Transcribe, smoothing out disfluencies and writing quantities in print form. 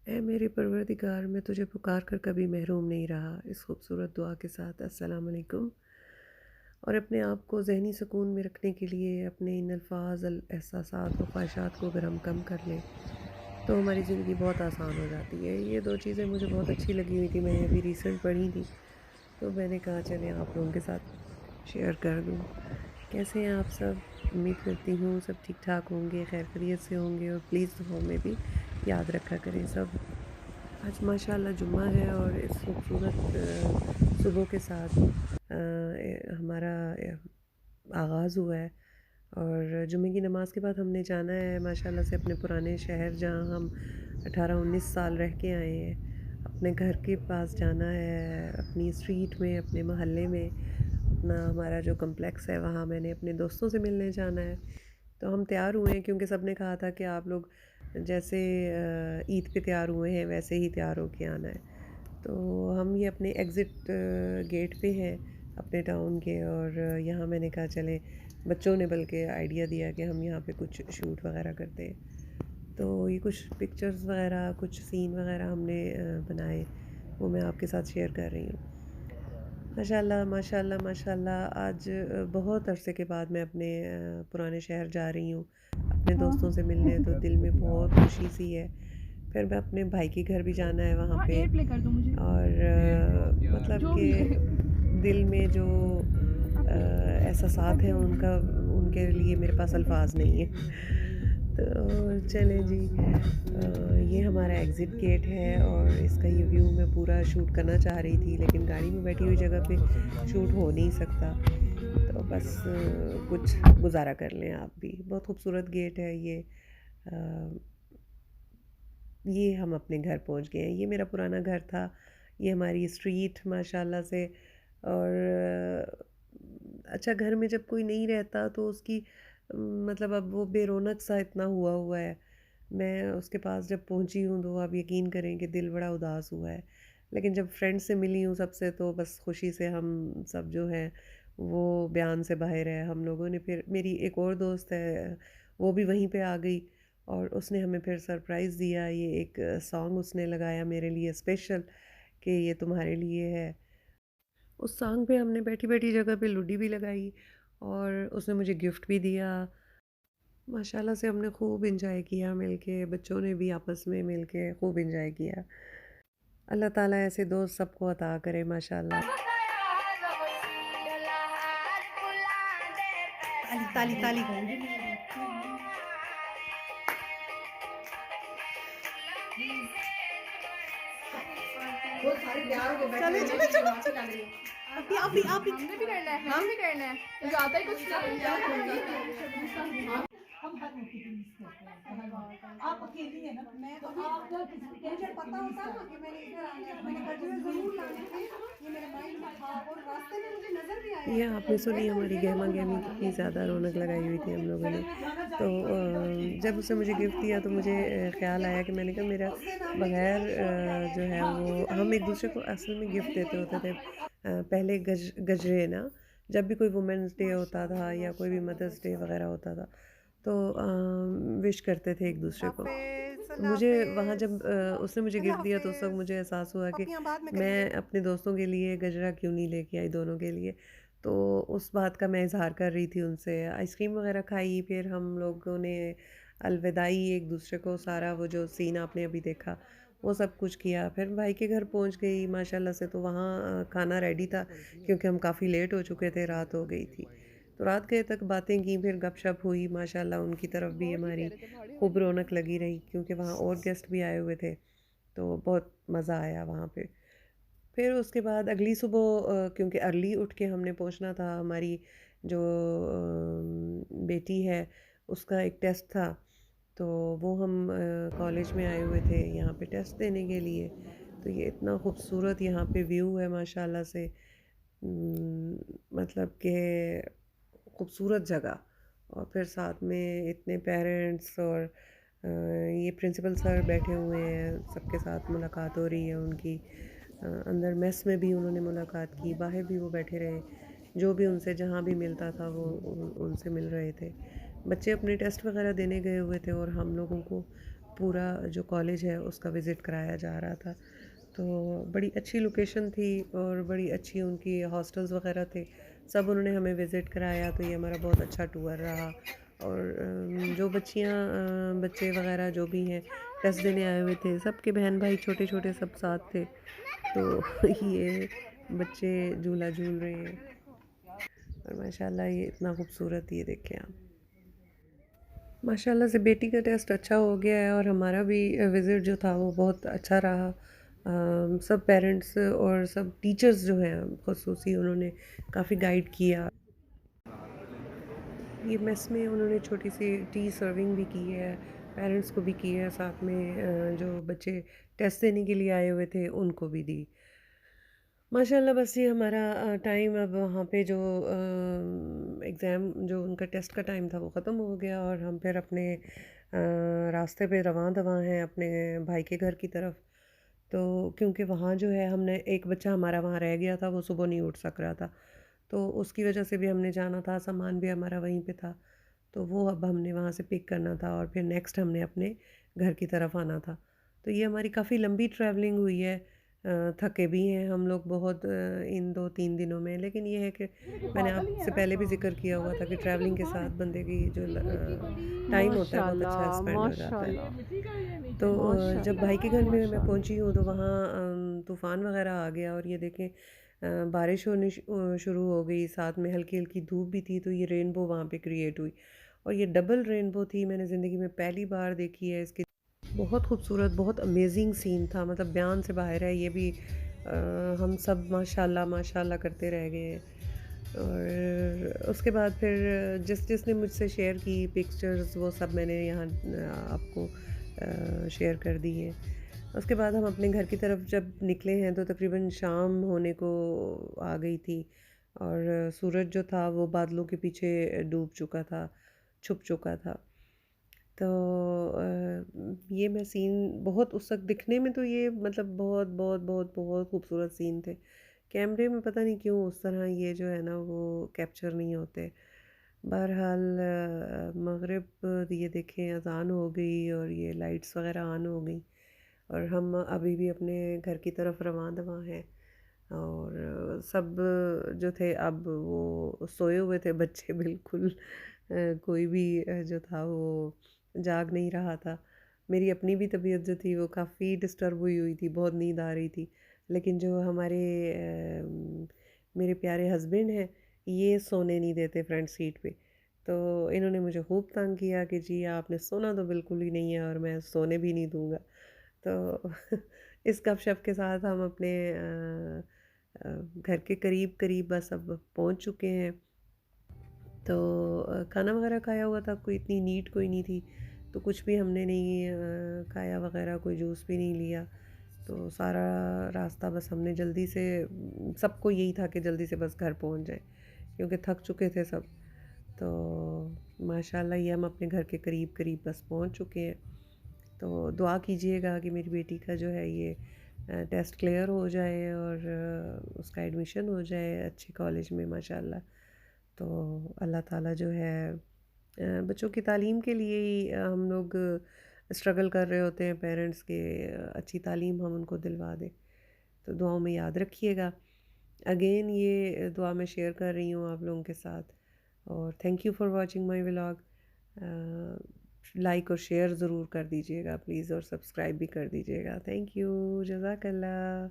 ऐ मेरे परवरदिगार, मैं तुझे पुकार कर कभी महरूम नहीं रहा। इस खूबसूरत दुआ के साथ अस्सलाम वालेकुम। और अपने आप को ज़हनी सुकून में रखने के लिए अपने इन अल्फाज़ एहसासात व ख्वाहिशात को अगर हम कम कर लें तो हमारी ज़िंदगी बहुत आसान हो जाती है। ये 2 चीज़ें मुझे बहुत अच्छी लगी हुई थी, मैंने अभी रिसेंट पढ़ी थी, तो मैंने कहा चलें आप लोगों के साथ शेयर कर दूँ। कैसे हैं आप सब? उम्मीद करती हूँ सब ठीक-ठाक होंगे, खैर खैरियत से होंगे और प्लीज़ दुआओं में भी याद रखा करें सब। आज माशाल्लाह जुम्मा है और इस खूबसूरत सुबह के साथ हमारा आगाज़ हुआ है और जुम्मे की नमाज़ के बाद हमने जाना है माशाल्लाह से अपने पुराने शहर जहाँ हम 18-19 साल रह के आए हैं। अपने घर के पास जाना है, अपनी स्ट्रीट में, अपने मोहल्ले में, अपना हमारा जो कॉम्प्लेक्स है वहाँ मैंने अपने दोस्तों से मिलने जाना है। तो हम तैयार हुए हैं क्योंकि सबने कहा था कि आप लोग जैसे ईद पे तैयार हुए हैं वैसे ही तैयार होके आना है। तो हम ये अपने एग्ज़िट गेट पे हैं अपने टाउन के और यहाँ मैंने कहा चलें बच्चों ने बल्कि आइडिया दिया कि हम यहाँ पे कुछ शूट वग़ैरह करते हैं। तो ये कुछ पिक्चर्स वग़ैरह, कुछ सीन वग़ैरह हमने बनाए, वो मैं आपके साथ शेयर कर रही हूँ। माशाल्लाह, माशाल्लाह, माशाल्लाह आज बहुत अरसे के बाद मैं अपने पुराने शहर जा रही हूँ, अपने दोस्तों हाँ, से मिलने तो दिल में बहुत खुशी-सी है। फिर मैं अपने भाई के घर भी जाना है वहाँ हाँ, पे एयर प्ले कर दो मुझे, और मतलब जो कि भी है। दिल में जो एहसासात हैं उनका उनके लिए मेरे पास अल्फ़ाज़ नहीं है। तो चलें जी ये हमारा एग्ज़िट गेट है और इसका ये व्यू मैं पूरा शूट करना चाह रही थी लेकिन गाड़ी में बैठी हुई जगह पे शूट हो नहीं सकता। तो बस कुछ गुज़ारा कर लें आप भी। बहुत खूबसूरत गेट है ये। अ, ये हम अपने घर पहुँच गए हैं। ये मेरा पुराना घर था। ये हमारी स्ट्रीट माशाल्लाह से और अच्छा घर में जब कोई नहीं रहता तो उसकी मतलब अब वो बेरौनक सा इतना हुआ हुआ है। मैं उसके पास जब पहुँची हूँ तो आप यकीन करें कि दिल बड़ा उदास हुआ है। लेकिन जब फ्रेंड से मिली हूँ सबसे तो बस खुशी से हम सब जो है वो बयान से बाहर है। हम लोगों ने फिर मेरी एक और दोस्त है वो भी वहीं पे आ गई और उसने हमें फिर सरप्राइज़ दिया। ये एक सॉन्ग उसने लगाया मेरे लिए स्पेशल कि ये तुम्हारे लिए है। उस सॉन्ग पे हमने बैठी-बैठी जगह पे लुड्डी भी लगाई और उसने मुझे गिफ्ट भी दिया। माशाल्लाह से हमने खूब एन्जॉय किया मिलके, बच्चों ने भी आपस में मिलके खूब एन्जॉय किया। अल्लाह ताला ऐसे दोस्त सबको अता करे माशाल्लाह। ताली, ताली, ताली। वो सारे तैयार हो गए बैठे चलो, हुए चलो, हैं, चलो, शर्माती चलो। लग रही हो। आप ही हमने भी करना है, हमें भी करना है। मुझे आता ही कुछ नहीं है। हम हर मौके पे मिस करते हैं हर मौके आप अकेली है ना मैं तो आप मुझे पता होता ना कि मैंने इधर आना है तो मैंने गजरे ज़रूर लाने थे ये मेरे माइंड में था और रास्ते में मुझे नज़र भी आया ये आपने सुनी हमारी गहमा-गहमी कितनी ज़्यादा रौनक लगाई हुई थी हम लोगों ने। तो जब उसने मुझे गिफ्ट दिया तो मुझे ख़्याल आया कि मैंने कहा मेरा बग़ैर जो है वो हम एक-दूसरे को असल में गिफ्ट देते होते थे। पहले गजरे ना जब भी कोई वुमेन्स डे होता था या कोई भी मदर्स डे वग़ैरह होता था तो विश करते थे एक-दूसरे को। हाफ़िज़, तो अल्लाह मुझे वहाँ जब हाफ़िज़, उसने मुझे गिफ्ट अल्लाह दिया तो उस वक़्त हाफ़िज़। मुझे एहसास हुआ कि पप्पियाँ बाद में मैं करेंगे। अपने दोस्तों के लिए गजरा क्यों नहीं लेके आई दोनों के लिए। तो उस बात का मैं इज़हार कर रही थी उनसे। आइसक्रीम वग़ैरह खाई, फिर हम लोगों ने अलविदाई एक-दूसरे को सारा वो जो सीन आपने अभी देखा, वो सब कुछ किया। फिर भाई के घर पहुँच गई माशाल्लाह से तो वहाँ खाना रेडी था क्योंकि हम काफ़ी लेट हो चुके थे, रात हो गई थी। तो रात गए तक बातें की, फिर गपशप हुई माशाल्लाह उनकी तरफ भी और क्या कह हमारी रहे थे भाड़े खूब वाली? रौनक लगी रही क्योंकि वहाँ और गेस्ट भी आए हुए थे, तो बहुत मज़ा आया वहाँ पे। फिर उसके बाद अगली सुबह क्योंकि अर्ली उठ के हमने पहुँचना था, हमारी जो बेटी है उसका एक टेस्ट था, तो वो हम कॉलेज में आए हुए थे यहाँ पे टेस्ट देने के लिए। तो ये इतना खूबसूरत यहाँ पे व्यू है माशाल्लाह से मतलब कि खूबसूरत जगह और फिर साथ में इतने पेरेंट्स और ये प्रिंसिपल सर बैठे हुए हैं, सबके साथ मुलाकात हो रही है उनकी। अंदर मेस में भी उन्होंने मुलाकात की, बाहर भी वो बैठे रहे, जो भी उनसे जहाँ भी मिलता था वो उनसे मिल रहे थे। बच्चे अपने टेस्ट वग़ैरह देने गए हुए थे और हम लोगों को पूरा जो कॉलेज है उसका विज़िट कराया जा रहा था। तो बड़ी अच्छी लोकेशन थी और बड़ी अच्छी उनकी हॉस्टल्स वग़ैरह थे। सब उन्होंने हमें विज़िट कराया, तो ये हमारा बहुत अच्छा टूर रहा। और जो बच्चे वग़ैरह जो भी हैं टेस्ट देने आए हुए थे, सबके बहन-भाई छोटे-छोटे सब साथ थे। तो ये बच्चे झूला झूल रहे हैं और माशाल्लाह ये इतना खूबसूरत, ये देखें आप। माशाल्लाह से बेटी का टेस्ट अच्छा हो गया है और हमारा भी विज़िट जो था वो बहुत अच्छा रहा। सब पेरेंट्स और सब टीचर्स जो हैं ख़ुसूसी उन्होंने काफ़ी गाइड किया। ये मेस में उन्होंने छोटी-सी टी सर्विंग भी की है, पेरेंट्स को भी की है, साथ में जो बच्चे टेस्ट देने के लिए आए हुए थे उनको भी दी। माशाल्लाह बस ये हमारा टाइम अब वहाँ पे जो एग्ज़ाम जो उनका टेस्ट का टाइम था वो ख़त्म हो गया और हम फिर अपने रास्ते पे रवां-दवां हैं अपने भाई के घर की तरफ। तो क्योंकि वहाँ जो है हमने एक बच्चा हमारा वहाँ रह गया था, वो सुबह नहीं उठ सक रहा था। तो उसकी वजह से भी हमने जाना था, सामान भी हमारा वहीं पे था। तो वो अब हमने वहाँ से पिक करना था और फिर नेक्स्ट हमने अपने घर की तरफ आना था। तो ये हमारी काफ़ी लंबी ट्रैवलिंग हुई है। थके भी हैं हम लोग बहुत इन 2-3 दिनों में। लेकिन ये है कि मैंने पागल ही है आपसे ना। पहले भी ज़िक्र किया हुआ था कि ट्रैवलिंग के साथ बंदे की जो टाइम होता है बहुत अच्छा माशाल्लाह स्पेंड हो जाता है। माशाल्लाह तो जब भाई के माशाल्लाह घर में मैं माशाल्लाह। पहुंची हूँ तो वहाँ तूफ़ान वगैरह आ गया और ये देखें बारिश होनी शुरू हो गई, साथ में हल्की हल्की धूप भी थी, तो ये रेनबो वहाँ पे क्रिएट हुई और ये डबल रेनबो थी, मैंने ज़िंदगी में पहली बार देखी है इसकी। बहुत खूबसूरत, बहुत अमेजिंग सीन था, मतलब बयान से बाहर है। ये भी हम सब माशाल्लाह माशाल्लाह करते रह गए हैं। और उसके बाद फिर जिसने मुझसे शेयर की पिक्चर्स वो सब मैंने यहाँ आपको शेयर कर दी हैं। उसके बाद हम अपने घर की तरफ जब निकले हैं तो तकरीबन शाम होने को आ गई थी और सूरज जो था वो बादलों के पीछे डूब चुका था, छुप चुका था। तो ये मैं सीन बहुत उस वक़्त दिखने में तो ये मतलब बहुत बहुत बहुत बहुत खूबसूरत सीन थे। कैमरे में पता नहीं क्यों उस तरह ये जो है ना वो कैप्चर नहीं होते। बहरहाल मग़रिब ये देखें अज़ान हो गई और ये लाइट्स वग़ैरह ऑन हो गई और हम अभी भी अपने घर की तरफ रवां-दवां हैं। और सब जो थे अब वो सोए हुए थे बच्चे बिल्कुल। कोई भी जो था वो जाग नहीं रहा था। मेरी अपनी भी तबीयत जो थी वो काफ़ी डिस्टर्ब हुई हुई थी, बहुत नींद आ रही थी। लेकिन जो हमारे मेरे प्यारे हस्बैंड हैं, ये सोने नहीं देते फ्रंट सीट पे। तो इन्होंने मुझे खूब तंग किया कि जी आपने सोना तो बिल्कुल ही नहीं है और मैं सोने भी नहीं दूँगा। तो इस गपशप के साथ हम अपने घर के करीब-करीब बस अब पहुँच चुके हैं। तो खाना वगैरह खाया हुआ था, कोई इतनी नीड कोई नहीं थी, तो कुछ भी हमने नहीं खाया वगैरह, कोई जूस भी नहीं लिया। तो सारा रास्ता बस हमने जल्दी से सबको यही था कि जल्दी से बस घर पहुँच जाएँ, क्योंकि थक चुके थे सब। तो माशाल्लाह ये हम अपने घर के करीब-करीब बस पहुँच चुके हैं। तो दुआ कीजिएगा कि मेरी बेटी का जो है ये टेस्ट क्लियर हो जाए और उसका एडमिशन हो जाए अच्छे कॉलेज में माशाल्लाह। तो अल्लाह ताला जो है बच्चों की तालीम के लिए ही हम लोग स्ट्रगल कर रहे होते हैं पेरेंट्स के, अच्छी तालीम हम उनको दिलवा दें। तो दुआओं में याद रखिएगा। अगेन ये दुआ मैं शेयर कर रही हूँ आप लोगों के साथ। और thank you for watching my vlog. Like और शेयर ज़रूर कर दीजिएगा प्लीज़ और सब्सक्राइब भी कर दीजिएगा। थैंक यू, जज़ाकल्लाह।